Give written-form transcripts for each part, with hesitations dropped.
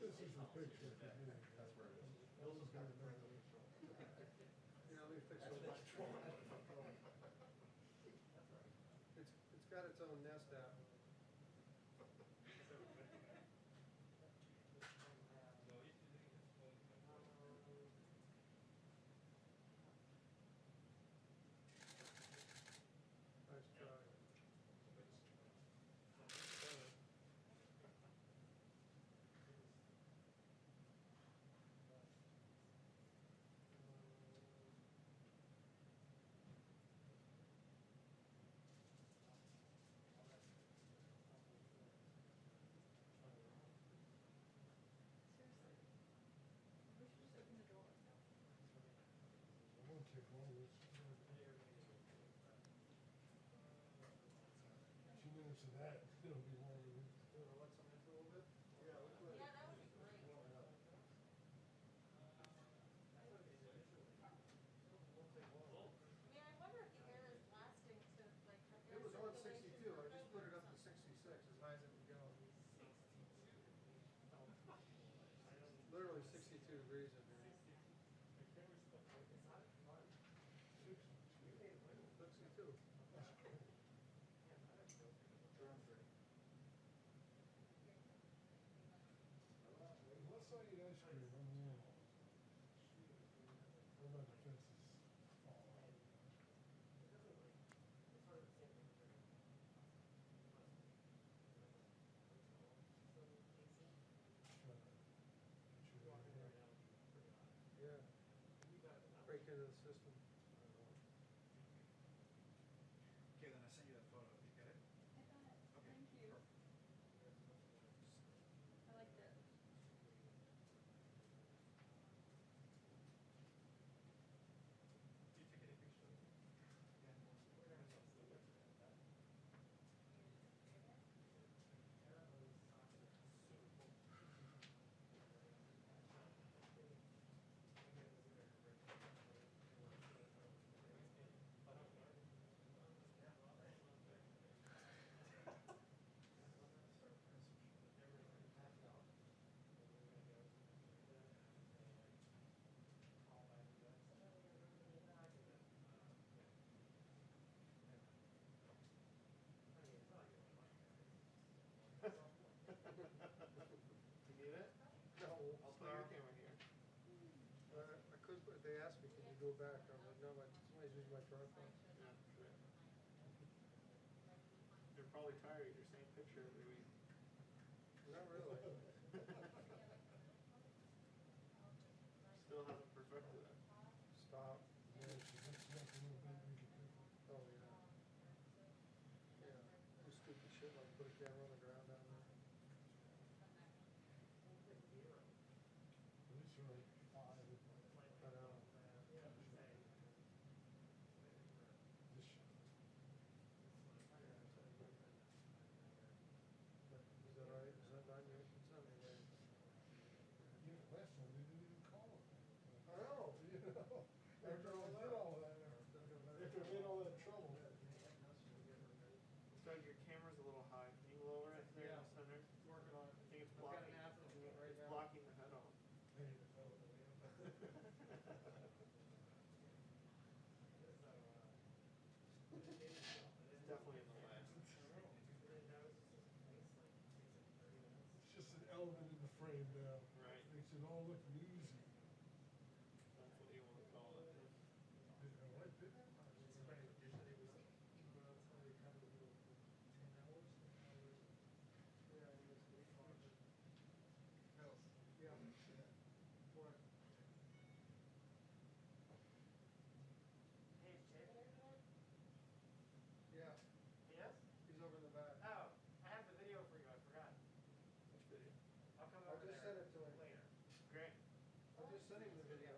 This is the picture. That's where it is. Bill's is gonna bring it. Yeah, let me fix it. It's got its own Nest app. Nice try. Seriously. We should just open the door. I won't take all this. 2 minutes of that, it'll be longer. You wanna let some in for a little bit? Yeah, look at it. Yeah, that would be great. I mean, I wonder if the air is lasting to like. It was on 62, I just put it up to 66, as high as it would go. Literally 62 degrees in there. 62. That's great. Let's not eat ice cream, I'm warm. What about the fences? Fall out. Trying to get you out of here. Yeah. Break into the system. Okay, then I sent you that photo. You get it? I got it. Okay. Thank you. Perfect. I like that. Did you take any pictures? You need it? No. I'll put your camera here. I could, but they asked me, can you go back? I was like, no, somebody's using my tripod. Yeah, sure. You're probably tired of your same picture every week. Not really. Still haven't perfected it. Stop. Yeah, she looks like a little bit, we could pick Oh, yeah. Yeah, do stupid shit like put a camera on the ground down there. At least you're like 5. I know. This shot. Is that all right? Is that not your, it's not your way? You know, last time they didn't even call it. I know. You know, after I did all that, after I made all that trouble. Doug, your camera's a little high. Can you lower it there in Yeah. the center? Working on it. I think it's I've got blocking. an app to do it right It's now. blocking the head off. Hey, It's definitely in the way. it's just an element in the frame now. Right. Makes it all look newsy. That's what you want to call it. I like it. Yeah. What? Hey, is Jay there tonight? Yeah, Yes? he's over in the back. Oh, I have the video for you, I forgot. Which video? I'll come I over just there sent it to him. later. Great. I just sent him the video.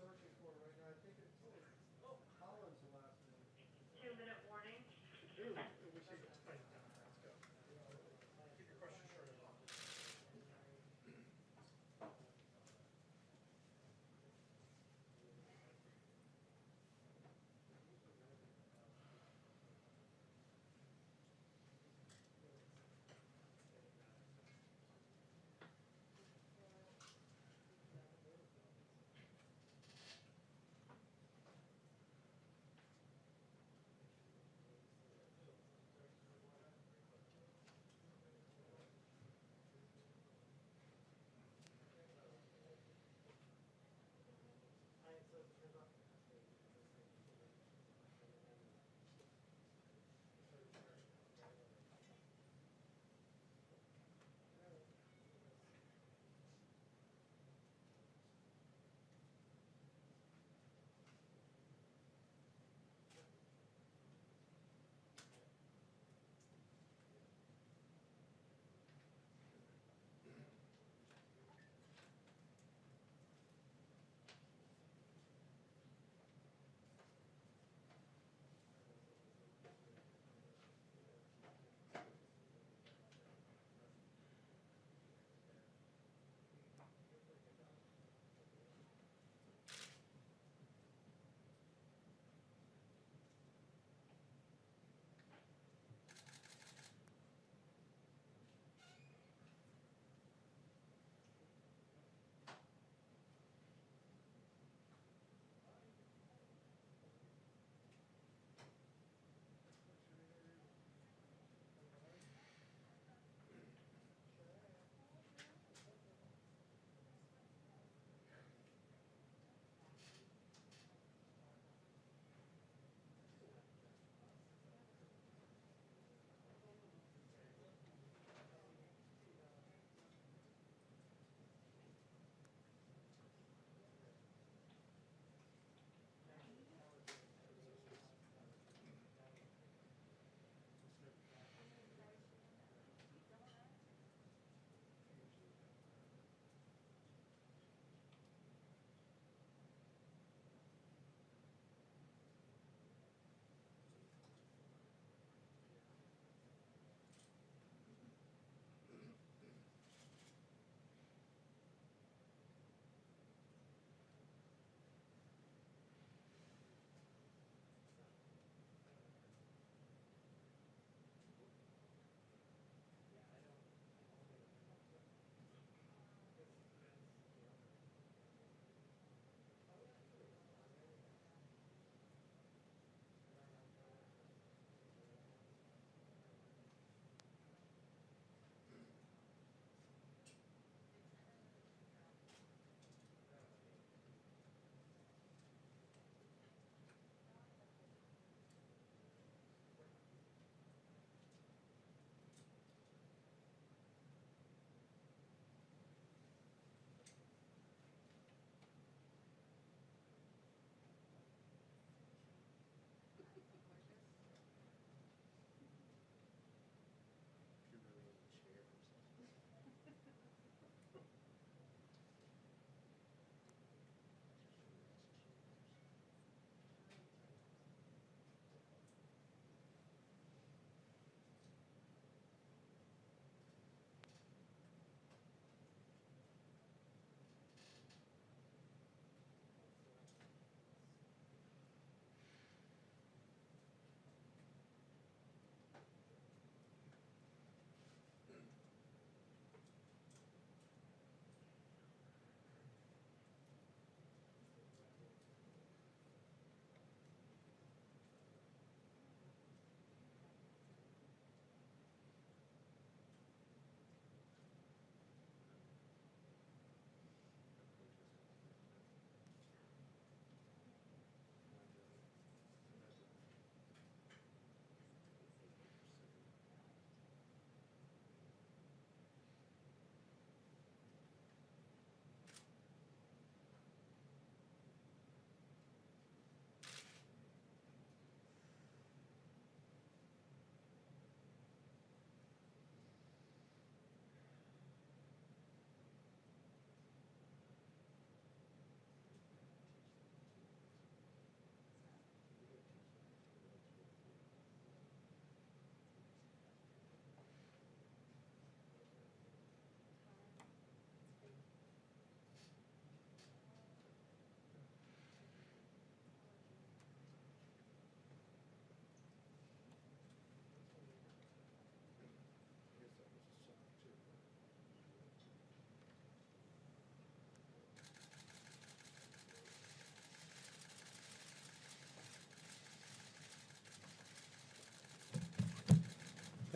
searching for right now. I think it's Holland's the last name. 2-minute warning. Dude, we should. Let's go. Keep your questions short as well.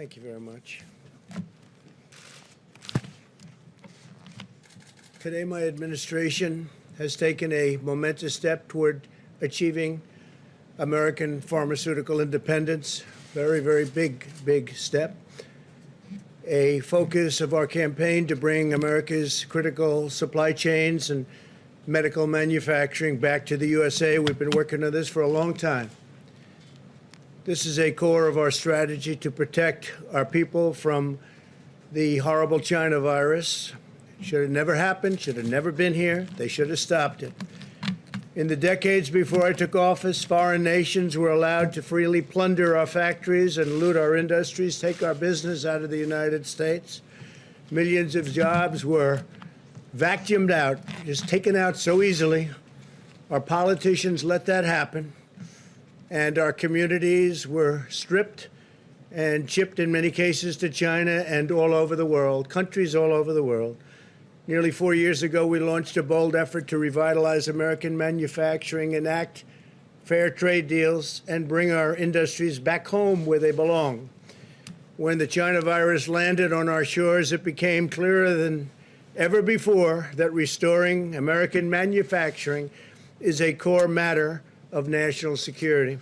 Thank you very much. Today, my administration has taken a momentous step toward achieving American pharmaceutical independence. Very, very big step. A focus of our campaign to bring America's critical supply chains and medical manufacturing back to the USA. We've been working on this for a long time. This is a core of our strategy to protect our people from the horrible China virus. It should have never happened, should have never been here. They should have stopped it. In the decades before I took office, foreign nations were allowed to freely plunder our factories and loot our industries, take our business out of the United States. Millions of jobs were vacuumed out, just taken out so easily. Our politicians let that happen, and our communities were stripped and shipped in many cases to China and all over the world, countries all over the world. Nearly 4 years ago, we launched a bold effort to revitalize American manufacturing, enact fair trade deals, and bring our industries back home where they belong. When the China virus landed on our shores, it became clearer than ever before that restoring American manufacturing is a core matter of national security.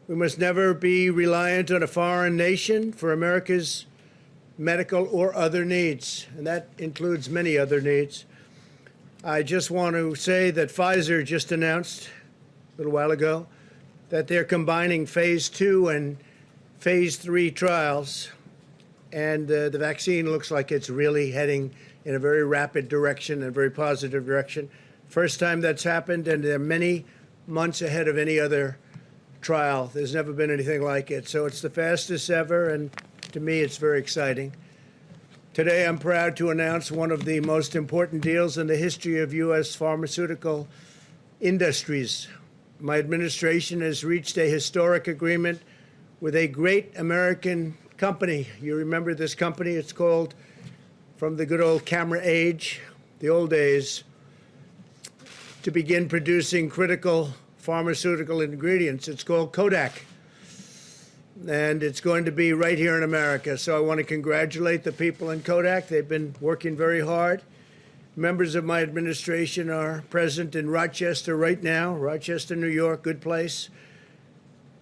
We must never be reliant on a foreign nation for America's medical or other needs, and that includes many other needs. I just want to say that Pfizer just announced a little while ago that they're combining phase 2 and phase 3 trials, and the vaccine looks like it's really heading in a very rapid direction, a very positive direction. First time that's happened, and they're many months ahead of any other trial. There's never been anything like it. So it's the fastest ever, and to me, it's very exciting. Today, I'm proud to announce one of the most important deals in the history of U.S. pharmaceutical industries. My administration has reached a historic agreement with a great American company. You remember this company? It's called, from the good old camera age, the old days, to begin producing critical pharmaceutical ingredients. It's called Kodak. And it's going to be right here in America. So I want to congratulate the people in Kodak. They've been working very hard. Members of my administration are present in Rochester right now, Rochester, New York, good place.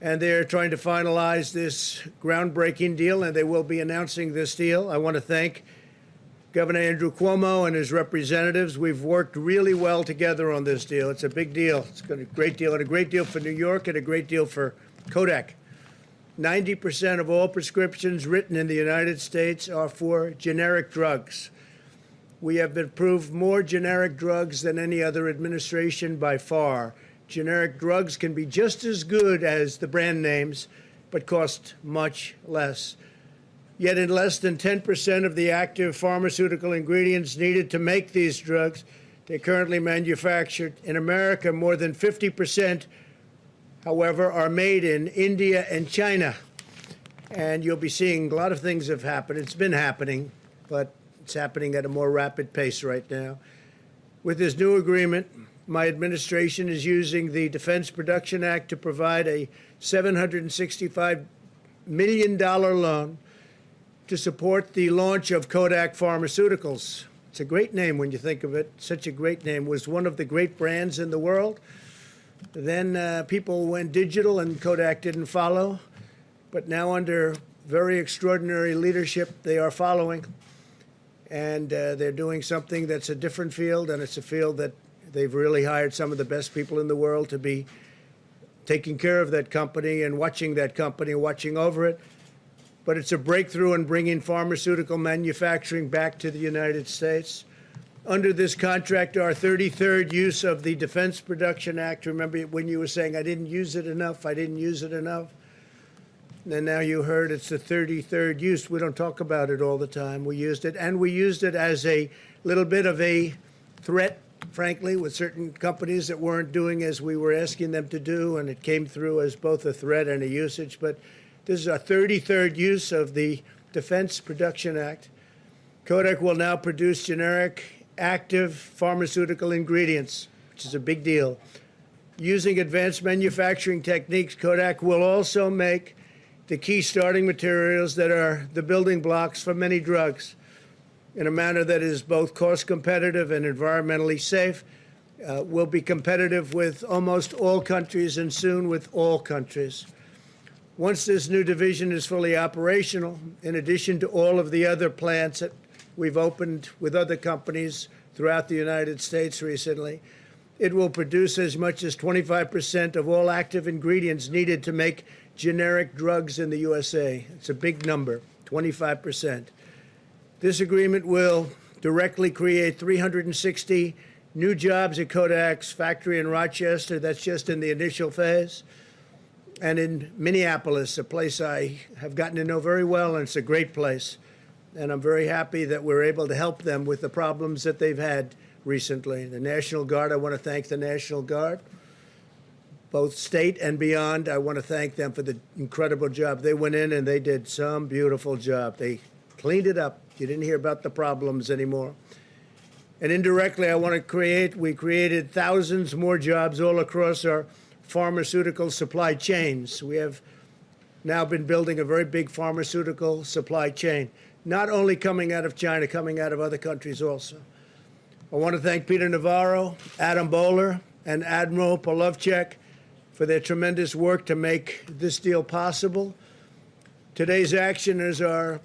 And they're trying to finalize this groundbreaking deal, and they will be announcing this deal. I want to thank Governor Andrew Cuomo and his representatives. We've worked really well together on this deal. It's a big deal. It's a great deal, and a great deal for New York and a great deal for Kodak. 90% of all prescriptions written in the United States are for generic drugs. We have approved more generic drugs than any other administration by far. Generic drugs can be just as good as the brand names, but cost much less. Yet in less than 10% of the active pharmaceutical ingredients needed to make these drugs, they're currently manufactured in America. More than 50%, however, are made in India and China. And you'll be seeing a lot of things have happened. It's been happening, but it's happening at a more rapid pace right now. With this new agreement, my administration is using the Defense Production Act to provide a $765 million loan to support the launch of Kodak Pharmaceuticals. It's a great name when you think of it. Such a great name. It was one of the great brands in the world. Then people went digital and Kodak didn't follow. But now under very extraordinary leadership, they are following. And they're doing something that's a different field, and it's a field that they've really hired some of the best people in the world to be taking care of that company and watching that company, watching over it. But it's a breakthrough in bringing pharmaceutical manufacturing back to the United States. Under this contract, our 33rd use of the Defense Production Act. Remember when you were saying, I didn't use it enough, I didn't use it enough? And now you heard it's the 33rd use. We don't talk about it all the time. We used it, and we used it as a little bit of a threat, frankly, with certain companies that weren't doing as we were asking them to do, and it came through as both a threat and a usage. But this is our 33rd use of the Defense Production Act. Kodak will now produce generic active pharmaceutical ingredients, which is a big deal. Using advanced manufacturing techniques, Kodak will also make the key starting materials that are the building blocks for many drugs in a manner that is both cost competitive and environmentally safe. We'll be competitive with almost all countries and soon with all countries. Once this new division is fully operational, in addition to all of the other plants that we've opened with other companies throughout the United States recently, it will produce as much as 25% of all active ingredients needed to make generic drugs in the USA. It's a big number, 25%. This agreement will directly create 360 new jobs at Kodak's factory in Rochester. That's just in the initial phase. And in Minneapolis, a place I have gotten to know very well, and it's a great place. And I'm very happy that we're able to help them with the problems that they've had recently. The National Guard, I want to thank the National Guard, both state and beyond. I want to thank them for the incredible job. They went in and they did some beautiful job. They cleaned it up. You didn't hear about the problems anymore. And indirectly, we created thousands more jobs all across our pharmaceutical supply chains. We have now been building a very big pharmaceutical supply chain, not only coming out of China, coming out of other countries also. I want to thank Peter Navarro, Adam Bowler, and Admiral Polovchek for their tremendous work to make this deal possible. Today's action is our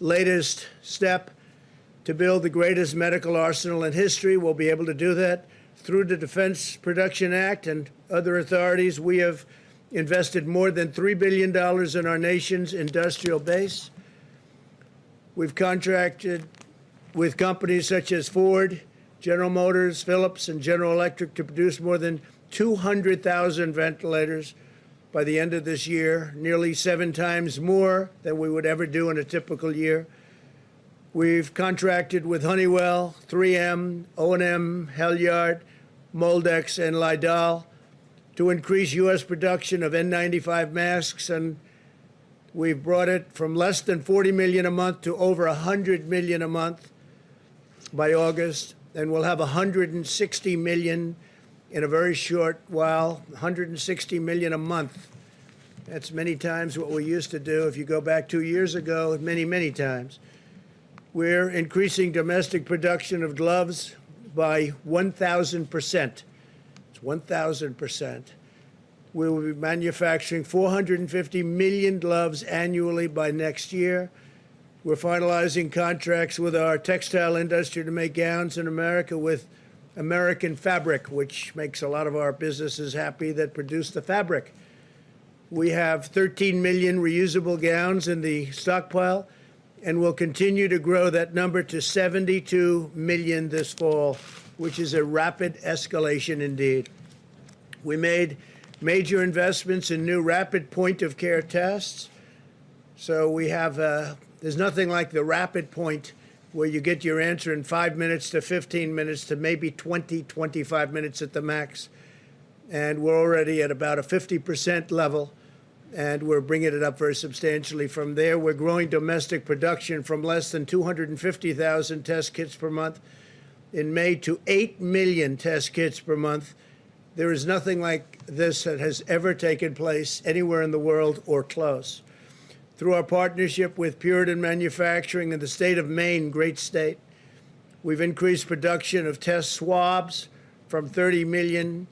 latest step to build the greatest medical arsenal in history. We'll be able to do that through the Defense Production Act and other authorities. We have invested more than $3 billion in our nation's industrial base. We've contracted with companies such as Ford, General Motors, Philips, and General Electric to produce more than 200,000 ventilators by the end of this year, nearly 7 times more than we would ever do in a typical year. We've contracted with Honeywell, 3M, O&M, Halyard, Moldex, and Lidl to increase U.S. production of N95 masks, and we've brought it from less than 40 million a month to over 100 million a month by August, and we'll have 160 million in a very short while, 160 million a month. That's many times what we used to do. If you go back 2 years ago, many, many times. We're increasing domestic production of gloves by 1,000%. It's 1,000%. We will be manufacturing 450 million gloves annually by next year. We're finalizing contracts with our textile industry to make gowns in America with American fabric, which makes a lot of our businesses happy that produce the fabric. We have 13 million reusable gowns in the stockpile, and we'll continue to grow that number to 72 million this fall, which is a rapid escalation indeed. We made major investments in new rapid point-of-care tests. So we have, there's nothing like the rapid point where you get your answer in 5 minutes to 15 minutes to maybe 20, 25 minutes at the max. And we're already at about a 50% level, and we're bringing it up very substantially from there. We're growing domestic production from less than 250,000 test kits per month in May to 8 million test kits per month. There is nothing like this that has ever taken place anywhere in the world or close. Through our partnership with Puritan Manufacturing in the state of Maine, great state, we've increased production of test swabs from 30 million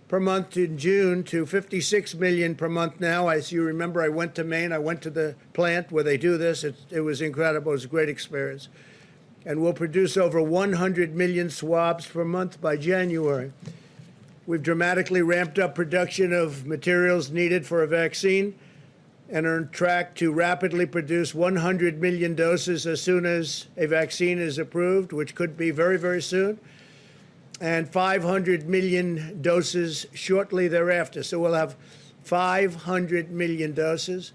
per month in June to 56 million per month now. As you remember, I went to Maine. I went to the plant where they do this. It was incredible. It was a great experience. And we'll produce over 100 million swabs per month by January. We've dramatically ramped up production of materials needed for a vaccine and are on track to rapidly produce 100 million doses as soon as a vaccine is approved, which could be very, very soon, and 500 million doses shortly thereafter. So we'll have 500 million doses.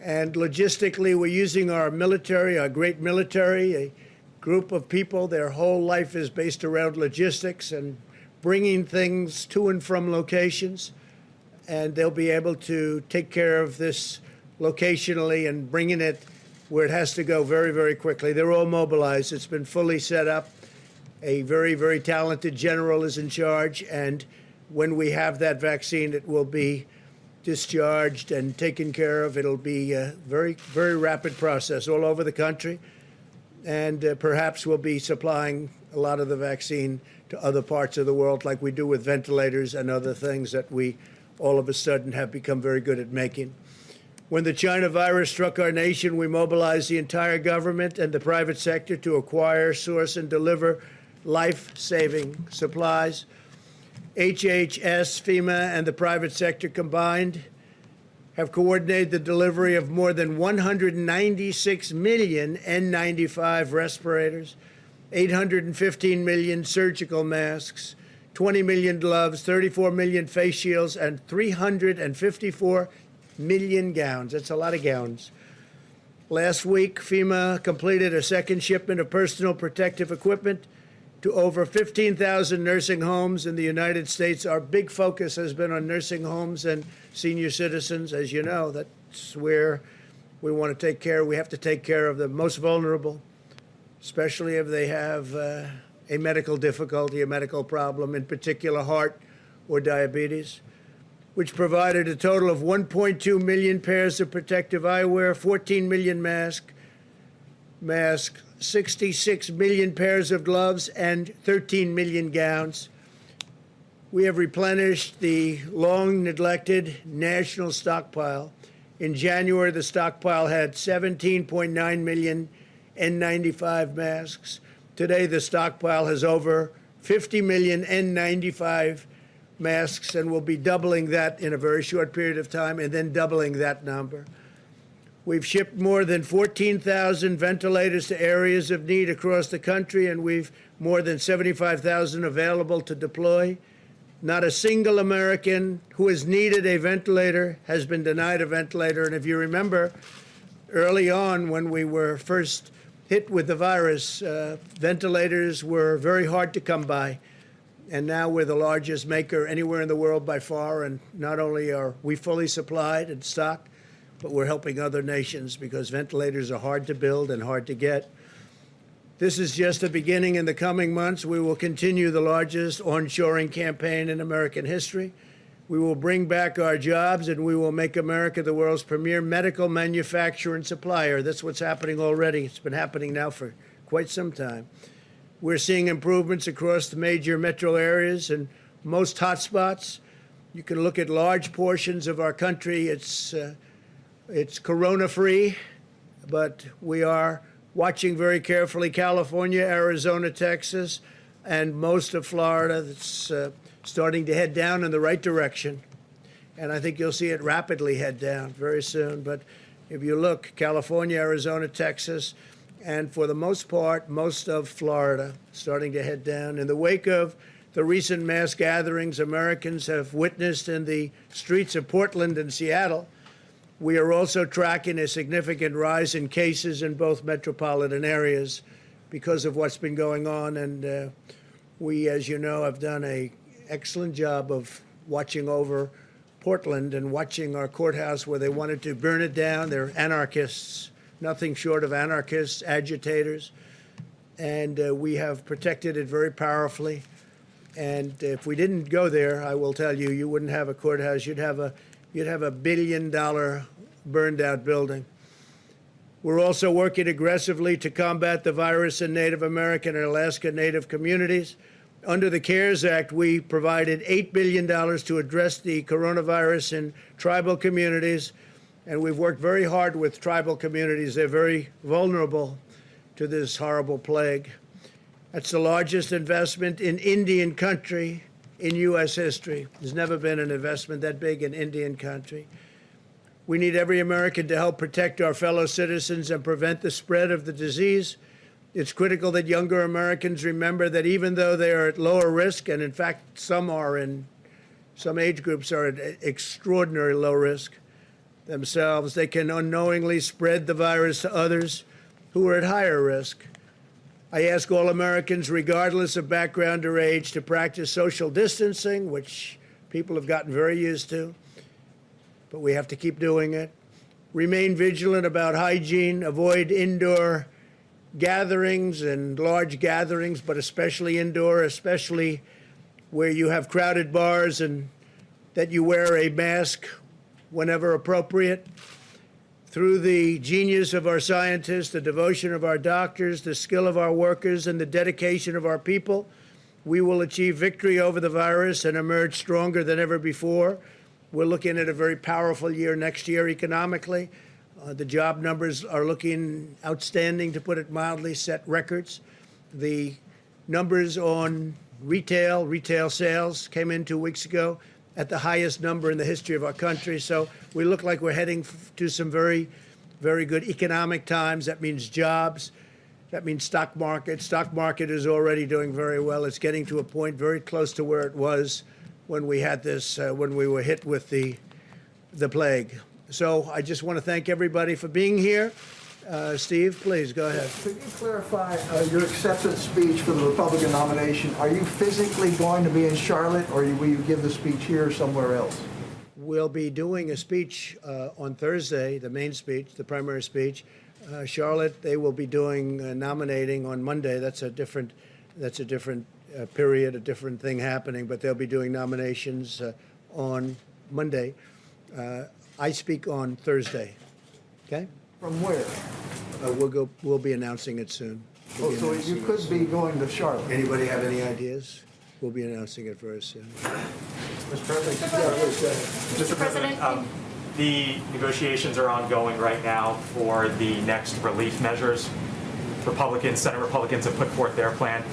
And logistically, we're using our military, our great military, a group of people, their whole life is based around logistics and bringing things to and from locations, and they'll be able to take care of this locationally and bringing it where it has to go very, very quickly. They're all mobilized. It's been fully set up. A very, very talented general is in charge, and when we have that vaccine, it will be discharged and taken care of. It'll be a very, very rapid process all over the country. And perhaps we'll be supplying a lot of the vaccine to other parts of the world like we do with ventilators and other things that we all of a sudden have become very good at making. When the China virus struck our nation, we mobilized the entire government and the private sector to acquire, source, and deliver life-saving supplies. HHS, FEMA, and the private sector combined have coordinated the delivery of more than 196 million N95 respirators, 815 million surgical masks, 20 million gloves, 34 million face shields, and 354 million gowns. That's a lot of gowns. Last week, FEMA completed a second shipment of personal protective equipment to over 15,000 nursing homes in the United States. Our big focus has been on nursing homes and senior citizens. As you know, that's where we want to take care. We have to take care of the most vulnerable, especially if they have a medical difficulty, a medical problem, in particular heart or diabetes, which provided a total of 1.2 million pairs of protective eyewear, 14 million masks, 66 million pairs of gloves, and 13 million gowns. We have replenished the long-neglected national stockpile. In January, the stockpile had 17.9 million N95 masks. Today, the stockpile has over 50 million N95 masks, and we'll be doubling that in a very short period of time, and then doubling that number. We've shipped more than 14,000 ventilators to areas of need across the country, and we've more than 75,000 available to deploy. Not a single American who has needed a ventilator has been denied a ventilator. And if you remember, early on when we were first hit with the virus, ventilators were very hard to come by. And now we're the largest maker anywhere in the world by far. And not only are we fully supplied and stocked, but we're helping other nations because ventilators are hard to build and hard to get. This is just the beginning. In the coming months, we will continue the largest onshoring campaign in American history. We will bring back our jobs, and we will make America the world's premier medical manufacturer and supplier. That's what's happening already. It's been happening now for quite some time. We're seeing improvements across the major metro areas and most hotspots. You can look at large portions of our country. It's corona-free, but we are watching very carefully California, Arizona, Texas, and most of Florida. That's starting to head down in the right direction. And I think you'll see it rapidly head down very soon. But if you look, California, Arizona, Texas, and for the most part, most of Florida starting to head down. In the wake of the recent mass gatherings Americans have witnessed in the streets of Portland and Seattle, we are also tracking a significant rise in cases in both metropolitan areas because of what's been going on. And we, as you know, have done an excellent job of watching over Portland and watching our courthouse where they wanted to burn it down. They're anarchists, nothing short of anarchists, agitators. And we have protected it very powerfully. And if we didn't go there, I will tell you, you wouldn't have a courthouse. You'd have a $1 billion burned out building. We're also working aggressively to combat the virus in Native American and Alaska Native communities. Under the CARES Act, we provided $8 billion to address the coronavirus in tribal communities, and we've worked very hard with tribal communities. They're very vulnerable to this horrible plague. That's the largest investment in Indian country in U.S. history. There's never been an investment that big in Indian country. We need every American to help protect our fellow citizens and prevent the spread of the disease. It's critical that younger Americans remember that even though they are at lower risk, and in fact some age groups are at extraordinary low risk themselves, they can unknowingly spread the virus to others who are at higher risk. I ask all Americans, regardless of background or age, to practice social distancing, which people have gotten very used to, but we have to keep doing it. Remain vigilant about hygiene, avoid indoor gatherings and large gatherings, but especially indoor, especially where you have crowded bars, and that you wear a mask whenever appropriate. Through the genius of our scientists, the devotion of our doctors, the skill of our workers, and the dedication of our people, we will achieve victory over the virus and emerge stronger than ever before. We're looking at a very powerful year next year economically. The job numbers are looking outstanding, to put it mildly, set records. The numbers on retail sales came in 2 weeks ago at the highest number in the history of our country. So we look like we're heading to some very, very good economic times. That means jobs. That means stock market. Stock market is already doing very well. It's getting to a point very close to where it was when we had this, when we were hit with the plague. So I just want to thank everybody for being here. Steve, please go ahead. Could you clarify your acceptance speech for the Republican nomination? Are you physically going to be in Charlotte, or will you give the speech here or somewhere else? We'll be doing a speech on Thursday, the main speech, the primary speech. Charlotte, they will be doing nominating on Monday. That's a different period, a different thing happening, but they'll be doing nominations on Monday. I speak on Thursday. Okay? From where? We'll be announcing it soon. Oh, so you could be going to Charlotte. Anybody have any ideas? We'll be announcing it very soon. Mr. President? Mr. President, The negotiations are ongoing right now for the next relief measures. Senate Republicans have put forth their plan.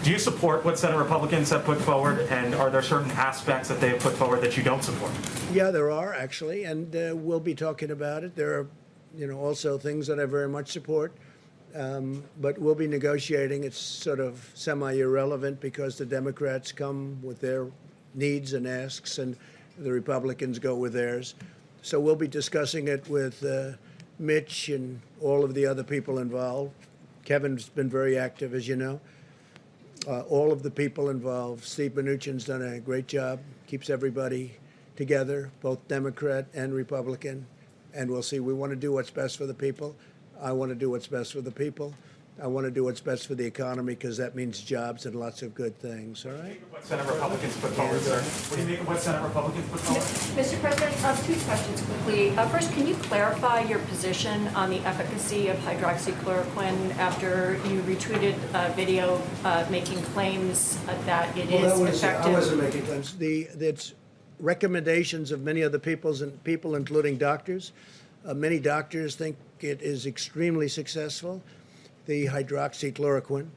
Do you support what Senate Republicans have put forward, and are there certain aspects that they have put forward that you don't support? Yeah, there are actually, and we'll be talking about it. There are, also things that I very much support, but we'll be negotiating. It's sort of semi-irrelevant because the Democrats come with their needs and asks, and the Republicans go with theirs. So we'll be discussing it with Mitch and all of the other people involved. Kevin's been very active, as you know. All of the people involved. Steve Mnuchin's done a great job, keeps everybody together, both Democrat and Republican. And we'll see. We want to do what's best for the people. I want to do what's best for the people. I want to do what's best for the economy because that means jobs and lots of good things. All right? What Senate Republicans put forward, sir? What do you make of what Senate Republicans put forward? Mr. President, two questions quickly. First, can you clarify your position on the efficacy of hydroxychloroquine after you retweeted a video making claims that it is effective? I wasn't making claims. It's recommendations of many other people, including doctors. Many doctors think it is extremely successful. The hydroxychloroquine,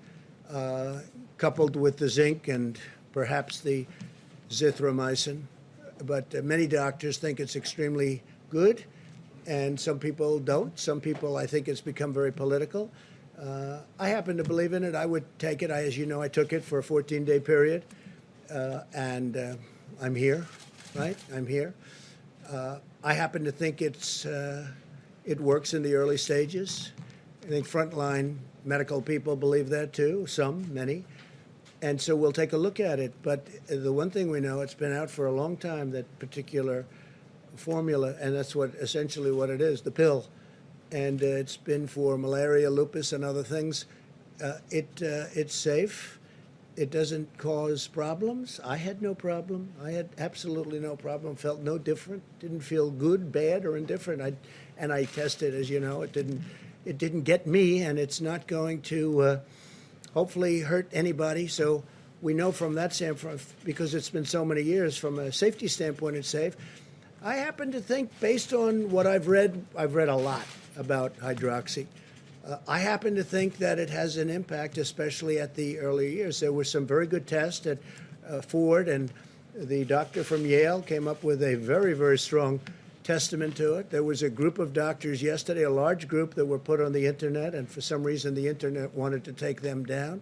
coupled with the zinc and perhaps the zithromycin. But many doctors think it's extremely good, and some people don't. Some people, I think it's become very political. I happen to believe in it. I would take it. As you know, I took it for a 14-day period, and I'm here, right? I'm here. I happen to think it works in the early stages. I think frontline medical people believe that too, many. And so we'll take a look at it. But the one thing we know, it's been out for a long time, that particular formula, and that's essentially what it is, the pill. And it's been for malaria, lupus, and other things. It's safe. It doesn't cause problems. I had no problem. I had absolutely no problem. Felt no different. Didn't feel good, bad, or indifferent. And I tested, as you know. It didn't get me, and it's not going to hopefully hurt anybody. So we know from that standpoint, because it's been so many years, from a safety standpoint, it's safe. I happen to think, based on what I've read a lot about hydroxy. I happen to think that it has an impact, especially at the early years. There were some very good tests at Ford, and the doctor from Yale came up with a very, very strong testament to it. There was a group of doctors yesterday, a large group, that were put on the internet, and for some reason the internet wanted to take them down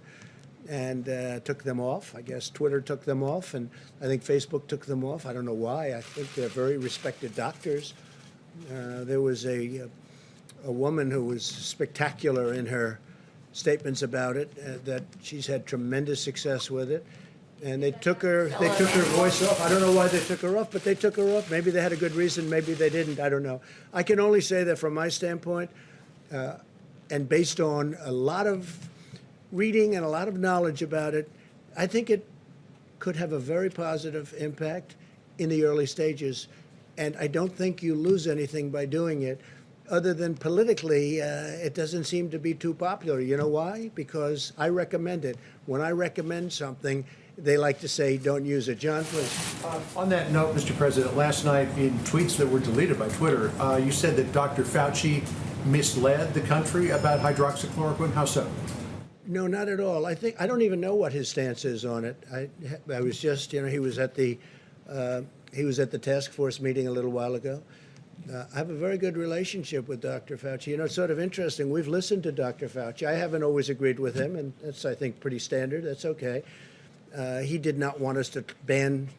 and took them off. I guess Twitter took them off, and I think Facebook took them off. I don't know why. I think they're very respected doctors. There was a woman who was spectacular in her statements about it, that she's had tremendous success with it. And they took her voice off. I don't know why they took her off, but they took her off. Maybe they had a good reason, maybe they didn't. I don't know. I can only say that from my standpoint, and based on a lot of reading and a lot of knowledge about it, I think it could have a very positive impact in the early stages. And I don't think you lose anything by doing it, other than politically, it doesn't seem to be too popular. You know why? Because I recommend it. When I recommend something, they like to say, don't use it. John, please. On that note, Mr. President, last night in tweets that were deleted by Twitter, you said that Dr. Fauci misled the country about hydroxychloroquine. How so? No, not at all. I don't even know what his stance is on it. I was just, he was at the task force meeting a little while ago. I have a very good relationship with Dr. Fauci. It's sort of interesting. We've listened to Dr. Fauci. I haven't always agreed with him, and that's, I think, pretty standard. That's okay. He did not want us to ban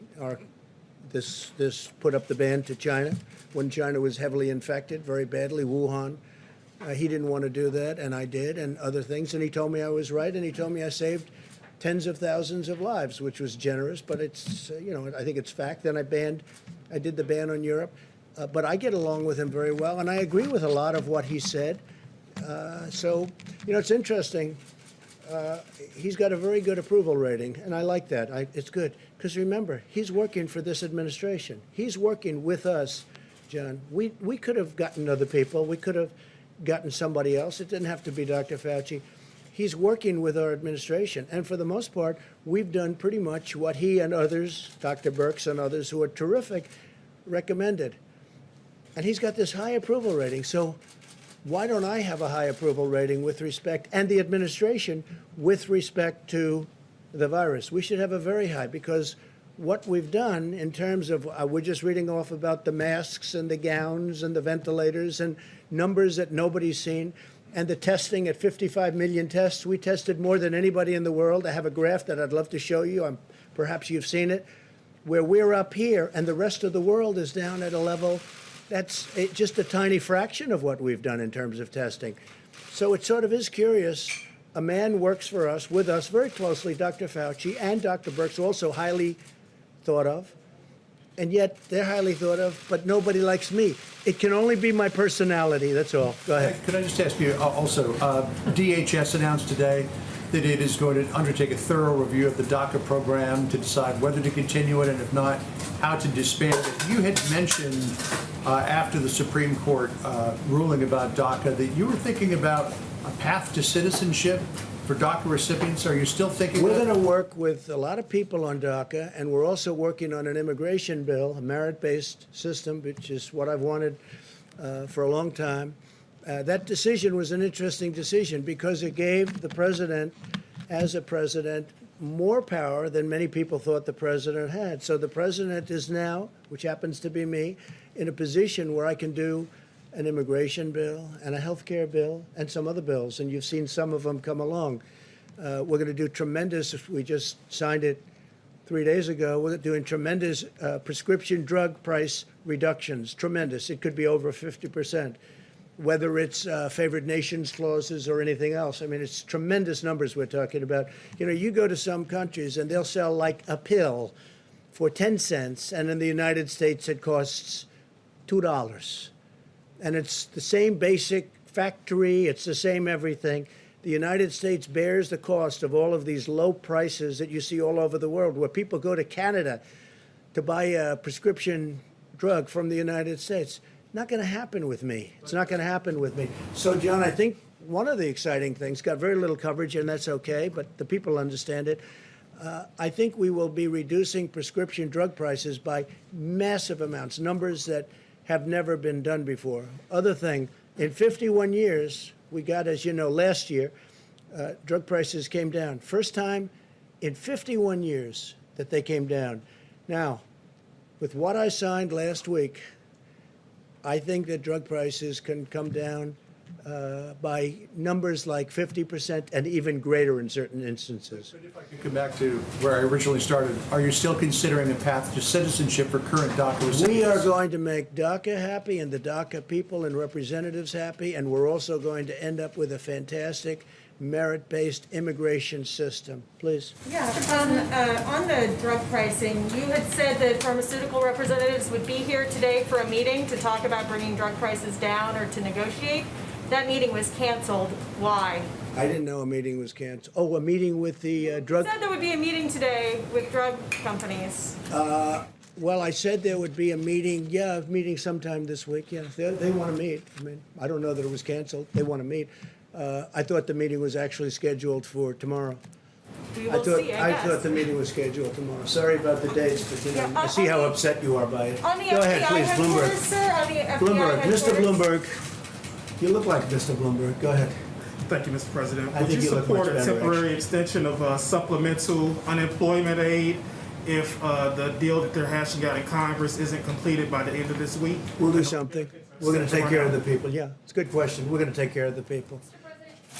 put up the ban to China when China was heavily infected very badly, Wuhan. He didn't want to do that, and I did, and other things. And he told me I was right, and he told me I saved tens of thousands of lives, which was generous. But it's, I think it's fact. Then I did the ban on Europe. But I get along with him very well, and I agree with a lot of what he said. So, it's interesting. He's got a very good approval rating, and I like that. It's good. Because remember, he's working for this administration. He's working with us, John. We could have gotten other people. We could have gotten somebody else. It didn't have to be Dr. Fauci. He's working with our administration. And for the most part, we've done pretty much what he and others, Dr. Birx and others who are terrific, recommended. And he's got this high approval rating. So why don't I have a high approval rating with respect, and the administration, with respect to the virus? We should have a very high, because what we've done in terms of, we're just reading off about the masks and the gowns and the ventilators and numbers that nobody's seen, and the testing at 55 million tests. We tested more than anybody in the world. I have a graph that I'd love to show you. Perhaps you've seen it, where we're up here and the rest of the world is down at a level that's just a tiny fraction of what we've done in terms of testing. So it sort of is curious. A man works for us, with us very closely, Dr. Fauci, and Dr. Birx, also highly thought of. And yet they're highly thought of, but nobody likes me. It can only be my personality, that's all. Go ahead. Could I just ask you also, DHS announced today that it is going to undertake a thorough review of the DACA program to decide whether to continue it, and if not, how to disband it. You had mentioned after the Supreme Court ruling about DACA that you were thinking about a path to citizenship for DACA recipients. Are you still thinking We're going to work with a lot of people on DACA, and we're also working on an immigration bill, a merit-based system, which is what I've wanted for a long time. That decision was an interesting decision because it gave the president, as a president, more power than many people thought the president had. So the president is now, which happens to be me, in a position where I can do an immigration bill and a health care bill and some other bills, and you've seen some of them come along. We're going to do tremendous, we just signed it 3 days ago, we're doing tremendous prescription drug price reductions, tremendous. It could be over 50%, whether it's favored nations clauses or anything else. I mean, it's tremendous numbers we're talking about. You go to some countries and they'll sell like a pill for 10 cents, and in the United States it costs $2. And it's the same basic factory, it's the same everything. The United States bears the cost of all of these low prices that you see all over the world, where people go to Canada to buy a prescription drug from the United States. Not going to happen with me. It's not going to happen with me. So, John, I think one of the exciting things, got very little coverage, and that's okay, but the people understand it. I think we will be reducing prescription drug prices by massive amounts, numbers that have never been done before. Other thing, in 51 years, we got, as you know, last year, drug prices came down. First time in 51 years that they came down. Now, with what I signed last week, I think that drug prices can come down by numbers like 50% and even greater in certain instances. But if I could come back to where I originally started, are you still considering a path to citizenship for current DACA recipients? We are going to make DACA happy and the DACA people and representatives happy, and we're also going to end up with a fantastic merit-based immigration system. Please. Yeah, on the drug pricing, you had said that pharmaceutical representatives would be here today for a meeting to talk about bringing drug prices down or to negotiate. That meeting was canceled. Why? I didn't know a meeting was canceled. Oh, a meeting with the drug... You said there would be a meeting today with drug companies. Well, I said there would be a meeting, a meeting sometime this week, yeah. They want to meet. I mean, I don't know that it was canceled. They want to meet. I thought the meeting was actually scheduled for tomorrow. We will see, I I guess. thought the meeting was scheduled tomorrow. Sorry about the dates, but you know, Yeah, I see how on the- upset you are by it. On the Go ahead, FBI please, headquarters, Bloomberg. sir, on the FBI Bloomberg, headquarters. Mr. Bloomberg. You look like Mr. Bloomberg. Go ahead. Thank you, Mr. President. I Would think you you look support much a better, temporary actually. extension of supplemental unemployment aid if the deal that they're hashing out in Congress isn't completed by the end of this week? We'll do something. We're going to take care of the people. Yeah, it's a good question. We're going to take care of the people.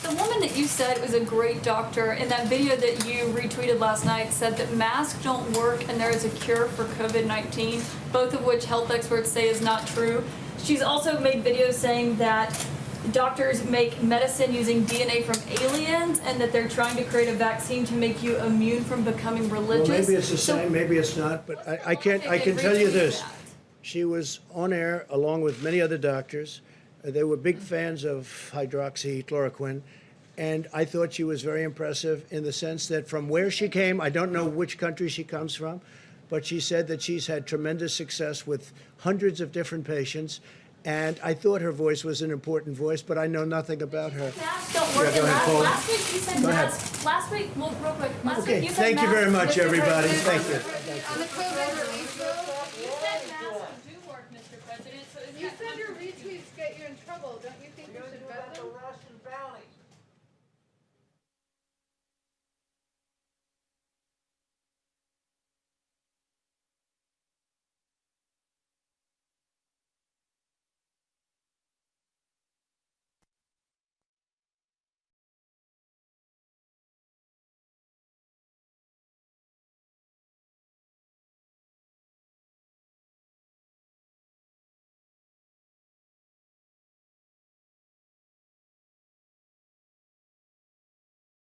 The woman that you said was a great doctor in that video that you retweeted last night said that masks don't work and there is a cure for COVID-19, both of which health experts say is not true. She's also made videos saying that doctors make medicine using DNA from aliens and that they're trying to create a vaccine to make you immune from becoming religious. Well, maybe it's the So- same, maybe it's not, but I can They tell you retweeted this. that. She was on air along with many other doctors. They were big fans of hydroxychloroquine, and I thought she was very impressive in the sense that from where she came, I don't know which country she comes from, but she said that she's had tremendous success with hundreds of different patients, and I thought her voice was an important voice, but I know nothing about her. Masks don't work. Yeah, go And ahead, Paul. last week you said Go ahead. masks. Last week, well, real quick. Last Okay, week you said thank you very masks, much, Mr. everybody. President. Thank you. On the COVID relief bill, You said masks do work, Mr. President. So is you that said your retweets get you in trouble. Don't you think we should vet them? Russian bounty.